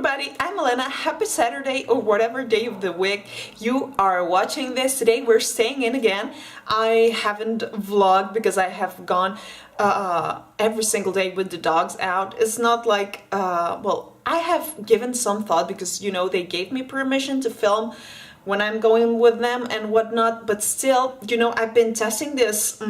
everybody, I'm Elena. Happy Saturday or whatever day of the week you are watching this. Today we're staying in again. I haven't vlogged because I have gone every single day with the dogs out. It's not like, well, I have given some thought because, you know, they gave me permission to film when I'm going with them and whatnot, but still, you know, I've been testing this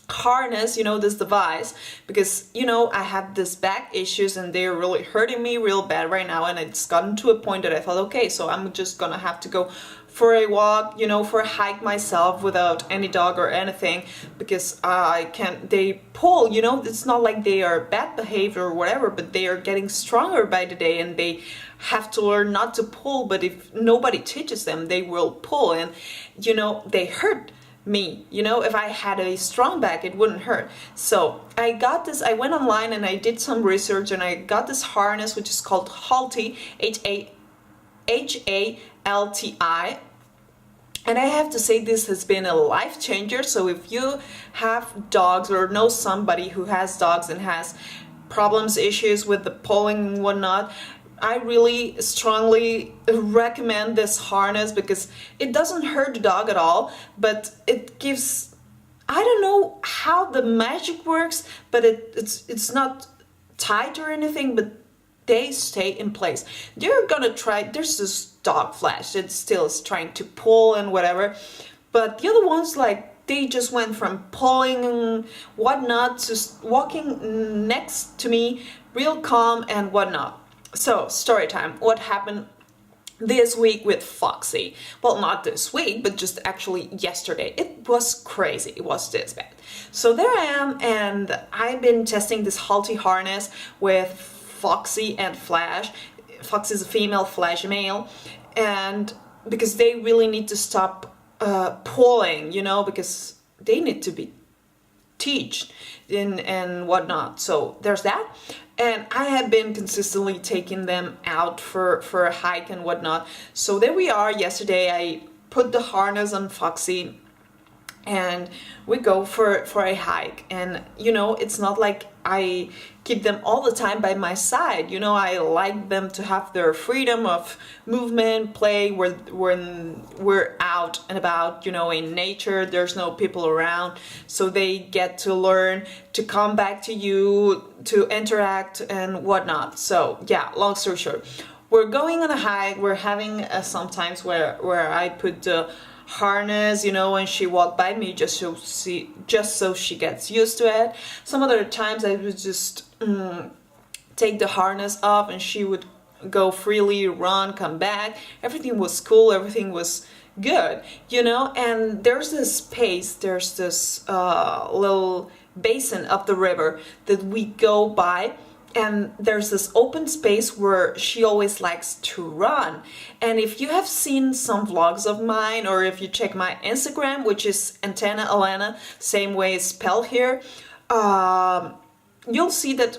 harness, you know, this device, because, you know, I have this back issues and they're really hurting me real bad right now, and it's gotten to a point that I thought, okay, so I'm just gonna have to go for a walk, you know, for a hike myself without any dog or anything, because I can't, they pull, you know, it's not like they are bad behavior or whatever, but they are getting stronger by the day and they have to learn not to pull, but if nobody teaches them, they will pull, and, you know, they hurt me. You know, if I had a strong back, it wouldn't hurt. So I got this, I went online and I did some research and I got this harness which is called Halti, H-A-L-T-I, and I have to say this has been a life changer. So if you have dogs or know somebody who has dogs and has problems, issues with the pulling and whatnot, I really strongly recommend this harness because it doesn't hurt the dog at all, but it gives, I don't know how the magic works, but it's not tight or anything, but they stay in place. They're gonna try, there's this dog Flash that still is trying to pull and whatever, but the other ones, like, they just went from pulling and whatnot to walking next to me real calm and whatnot. So, story time. What happened this week with Foxy? Well, not this week, but just actually yesterday. It was crazy. It was this bad. So there I am, and I've been testing this Halti harness with Foxy and Flash. Foxy is a female, Flash a male, and because they really need to stop pulling, you know, because they need to be taught and whatnot. So there's that. And I have been consistently taking them out for a hike and whatnot. So there we are. Yesterday I put the harness on Foxy and we go for a hike. And, you know, it's not like I keep them all the time by my side. You know, I like them to have their freedom of movement, play, when we're out and about, you know, in nature, there's no people around. So they get to learn to come back to you, to interact and whatnot. So yeah, long story short, we're going on a hike. We're having sometimes where I put the harness, you know, and she walked by me just so she gets used to it. Some other times I would just take the harness off and she would go freely, run, come back. Everything was cool, everything was good, you know. And there's this space, there's this little basin of the river that we go by, and there's this open space where she always likes to run. And if you have seen some vlogs of mine, or if you check my Instagram, which is antennahelena, same way as spelled here, you'll see that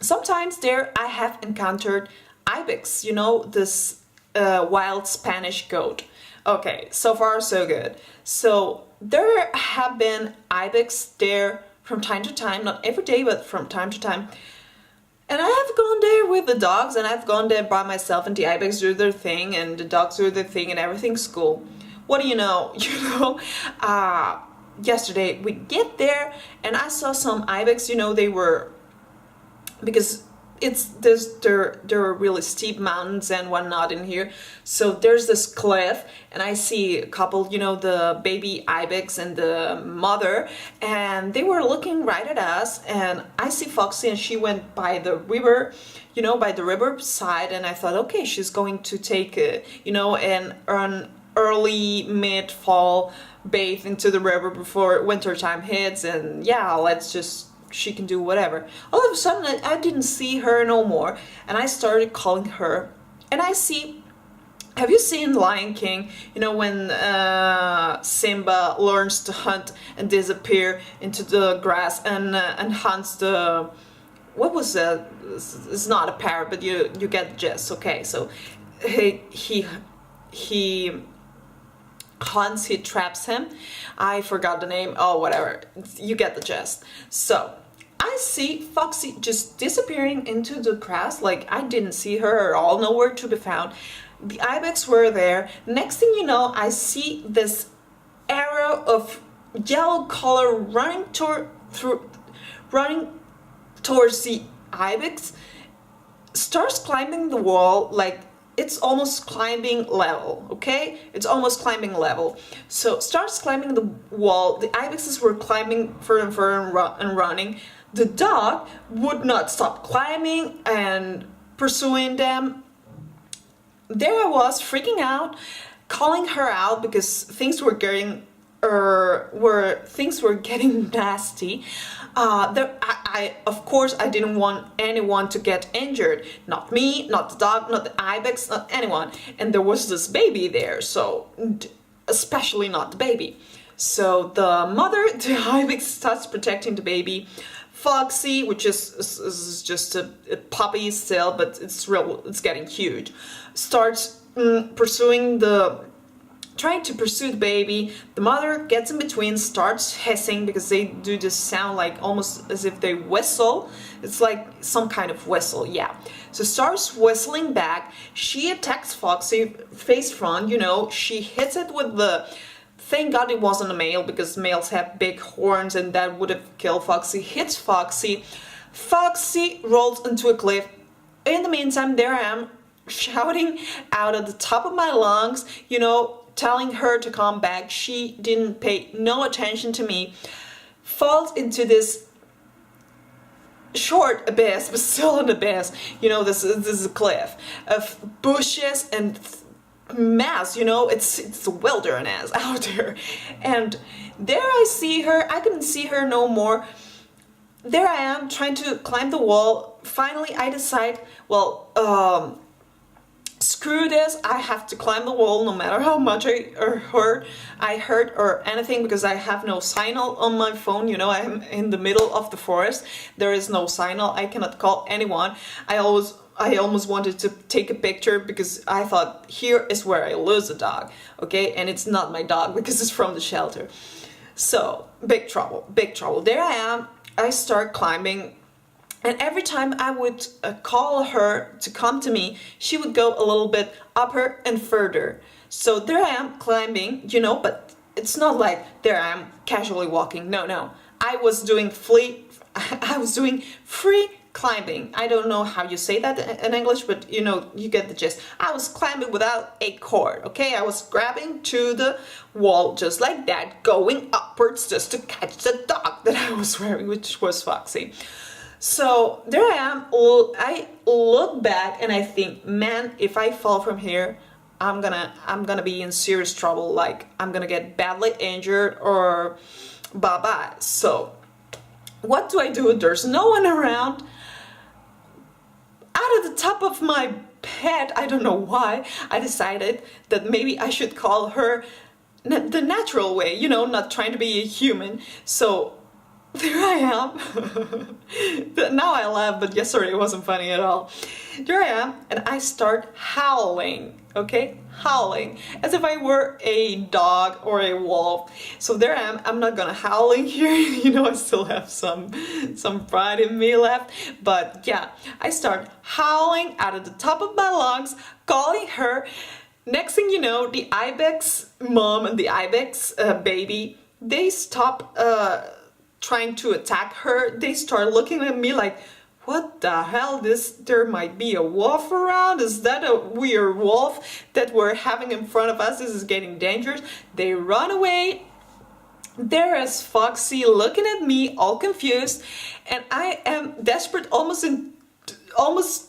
sometimes there I have encountered Ibex, you know, this wild Spanish goat. Okay, so far so good. So there have been Ibex there from time to time, not every day, but from time to time. And I have gone there with the dogs, and I've gone there by myself, and the Ibex do their thing, and the dogs do their thing, and everything's cool. What do you know? You know, yesterday we get there, and I saw some Ibex, you know, they were, because there are really steep mountains and whatnot in here, so there's this cliff, and I see a couple, you know, the baby Ibex and the mother, and they were looking right at us, and I see Foxy, and she went by the river, you know, by the river side, and I thought, okay, she's going to take a, you know, an early mid-fall bathe into the river before winter time hits, and yeah, let's just, she can do whatever. All of a sudden I didn't see her no more, and I started calling her, and I see, have you seen Lion King, you know, when Simba learns to hunt and disappear into the grass and hunts the, what was that, it's not a parrot, but you get the gist. Okay, so he hunts, he traps him. I forgot the name, oh whatever, you get the gist. So I see Foxy just disappearing into the grass, like I didn't see her at all, nowhere to be found. The Ibex were there. Next thing you know, I see this arrow of yellow color running towards the Ibex, starts climbing the wall like it's almost climbing level, okay? It's almost climbing level. So starts climbing the wall. The ibexes were climbing further and further and running. The dog would not stop climbing and pursuing them. There I was freaking out, calling her out because things were getting nasty. Of course I didn't want anyone to get injured, not me, not the dog, not the ibex, not anyone. And there was this baby there, so especially not the baby. So the mother, the ibex, starts protecting the baby. Foxy, which is just a puppy still, but it's getting huge, starts trying to pursue the baby. The mother gets in between, starts hissing because they do this sound like almost as if they whistle. It's like some kind of whistle, yeah. So starts whistling back. She attacks Foxy face front, she hits it with the... Thank God it wasn't a male, because males have big horns and that would have killed Foxy. Hits Foxy. Foxy rolls into a cliff. In the meantime, there I am shouting out at the top of my lungs, telling her to come back. She didn't pay no attention to me. Falls into this short abyss, but still an abyss. This is a cliff of bushes and mess, it's a wilderness out there. And there I see her. I couldn't see her no more. There I am trying to climb the wall. Finally I decide, screw this, I have to climb the wall no matter how much I hurt or anything, because I have no signal on my phone. I'm in the middle of the forest. There is no signal. I cannot call anyone. I almost wanted to take a picture because I thought, here is where I lose the dog, okay? And it's not my dog because it's from the shelter. So, big trouble, big trouble. There I am, I start climbing, and every time I would call her to come to me, she would go a little bit upper and further. So there I am climbing, but it's not like there I am casually walking. No. I was doing free climbing. I don't know how you say that in English, but you get the gist. I was climbing without a cord, okay? I was grabbing to the wall just like that, going upwards just to catch the dog that I was wearing, which was Foxy. So there I am. I look back and I think, man, if I fall from here, I'm gonna be in serious trouble. Like, I'm gonna get badly injured or bye-bye. So what do? There's no one around. Out of the top of my head, I don't know why, I decided that maybe I should call her the natural way, not trying to be a human. So there I am. Now I laugh, but yesterday it wasn't funny at all. There I am, and I start howling, okay? Howling, as if I were a dog or a wolf. So there I am. I'm not gonna howling here, I still have some pride in me left. But yeah, I start howling out of the top of my lungs, calling her. Next thing you know, the Ibex mom and the Ibex baby, they stop trying to attack her. They start looking at me like, what the hell, there might be a wolf around? Is that a weird wolf that we're having in front of us? This is getting dangerous. They run away. There is Foxy looking at me all confused, and I am desperate, almost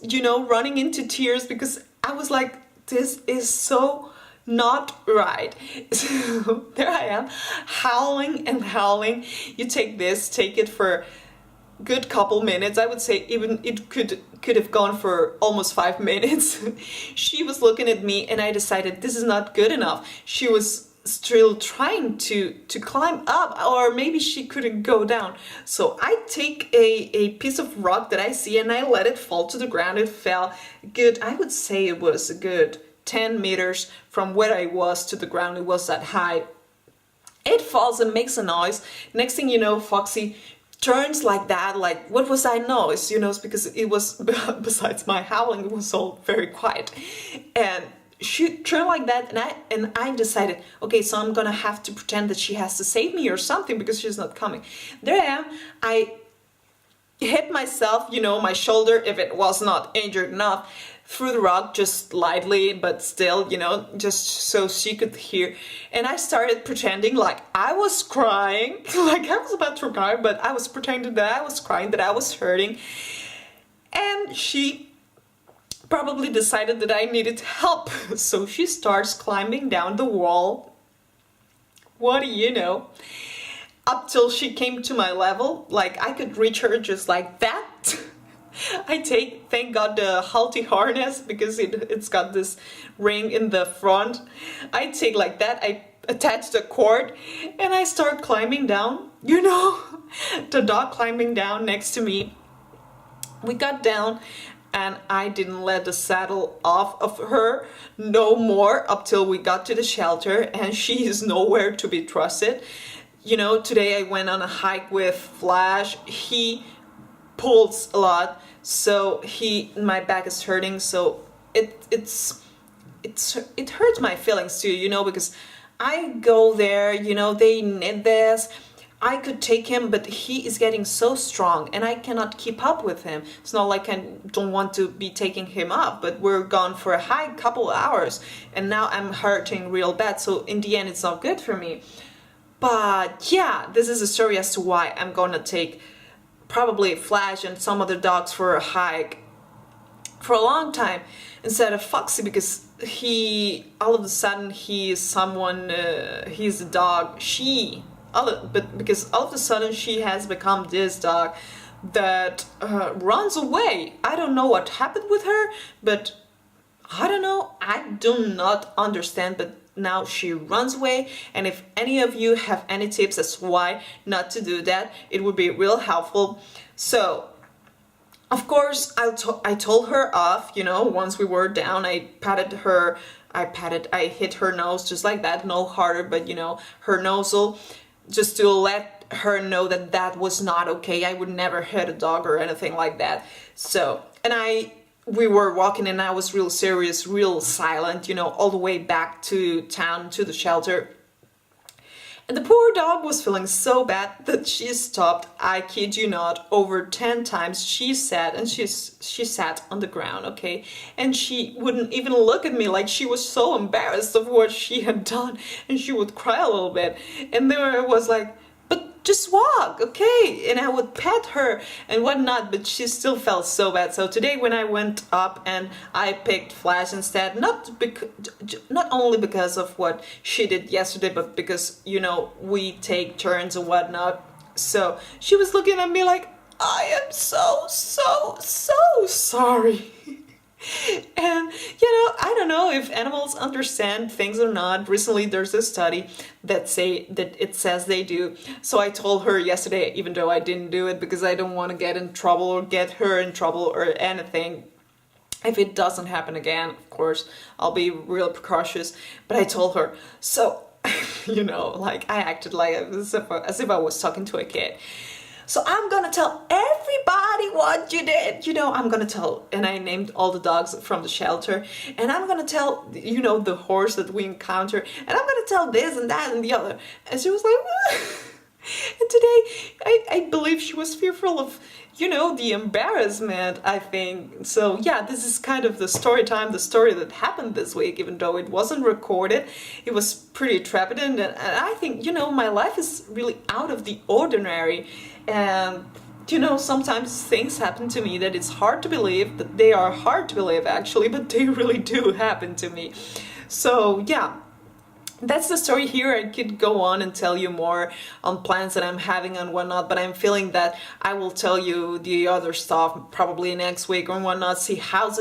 running into tears, because I was like, this is so not right. So there I am, howling and howling. You take it for good couple minutes. I would say even it could have gone for almost 5 minutes. She was looking at me, and I decided this is not good enough. She was still trying to climb up, or maybe she couldn't go down. So I take a piece of rock that I see and I let it fall to the ground. It fell good, I would say it was a good 10 meters from where I was to the ground. It was that high. It falls and makes a noise. Next thing you know, Foxy turns like that, like, what was I noise? You know, it's because it was, besides my howling, it was all very quiet. And she turned like that, and I decided, okay, so I'm gonna have to pretend that she has to save me or something because she's not coming. There I am. I hit myself, you know, my shoulder, if it was not injured enough, through the rug, just lightly, but still, you know, just so she could hear. And I started pretending like I was crying, like I was about to cry, but I was pretending that I was crying, that I was hurting. And she probably decided that I needed help. So she starts climbing down the wall. What do you know? Up till she came to my level, like I could reach her just like that. I take, thank God, the halty harness, because it's got this ring in the front. I take like that, I attach the cord, and I start climbing down, you know, the dog climbing down next to me. We got down, and I didn't let the saddle off of her no more up till we got to the shelter, and she is nowhere to be trusted. You know, today I went on a hike with Flash. He pulls a lot, so my back is hurting, so it hurts my feelings too, you know, because I go there, you know, they need this. I could take him, but he is getting so strong and I cannot keep up with him. It's not like I don't want to be taking him up, but we're gone for a hike, couple of hours, and now I'm hurting real bad, so in the end it's not good for me. But yeah, this is a story as to why I'm gonna take probably Flash and some other dogs for a hike for a long time instead of Foxy, because all of a sudden he's a dog, because all of a sudden she has become this dog that runs away. I don't know what happened with her, but I don't know, I do not understand, but now she runs away. And if any of you have any tips as to why not to do that, it would be real helpful. So of course I told her off, you know, once we were down. I hit her nose just like that, no harder, but you know, her nozzle, just to let her know that that was not okay. I would never hit a dog or anything like that. So, and we were walking and I was real serious, real silent, you know, all the way back to town, to the shelter. And the poor dog was feeling so bad that she stopped, I kid you not, over 10 times. She sat on the ground, okay? And she wouldn't even look at me, like she was so embarrassed of what she had done, and she would cry a little bit. And then I was like, just walk, okay? And I would pet her and whatnot, but she still felt so bad. So today when I went up and I picked Flash instead, not only because of what she did yesterday, but because, you know, we take turns and whatnot. So she was looking at me like, I am so sorry. And you know, I don't know if animals understand things or not. Recently there's a study that it says they do. So I told her yesterday, even though I didn't do it because I don't want to get in trouble or get her in trouble or anything. If it doesn't happen again, of course, I'll be real precautious. But I told her, so you know, like I acted like as if I was talking to a kid. So I'm gonna tell everybody what you did. You know, I'm gonna tell, and I named all the dogs from the shelter, and I'm gonna tell, you know, the horse that we encountered, and I'm gonna tell this and that and the other. And she was like, and today I believe she was fearful of, you know, the embarrassment, I think. So yeah, this is kind of the story time, the story that happened this week, even though it wasn't recorded. It was pretty trepidant, and I think, you know, my life is really out of the ordinary. And you know, sometimes things happen to me that it's hard to believe, that they are hard to believe actually, but they really do happen to me. So yeah, that's the story here. I could go on and tell you more on plans that I'm having and whatnot, but I'm feeling that I will tell you the other stuff probably next week or whatnot, see how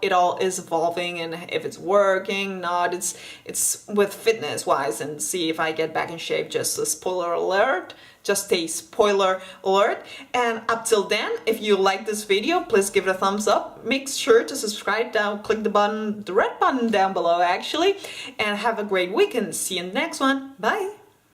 it all is evolving and if it's working, not. It's with fitness wise, and see if I get back in shape. Just a spoiler alert. Just a spoiler alert. And up till then, if you like this video, please give it a thumbs up. Make sure to subscribe down, click the button, the red button down below actually, and have a great weekend. See you in the next one. Bye.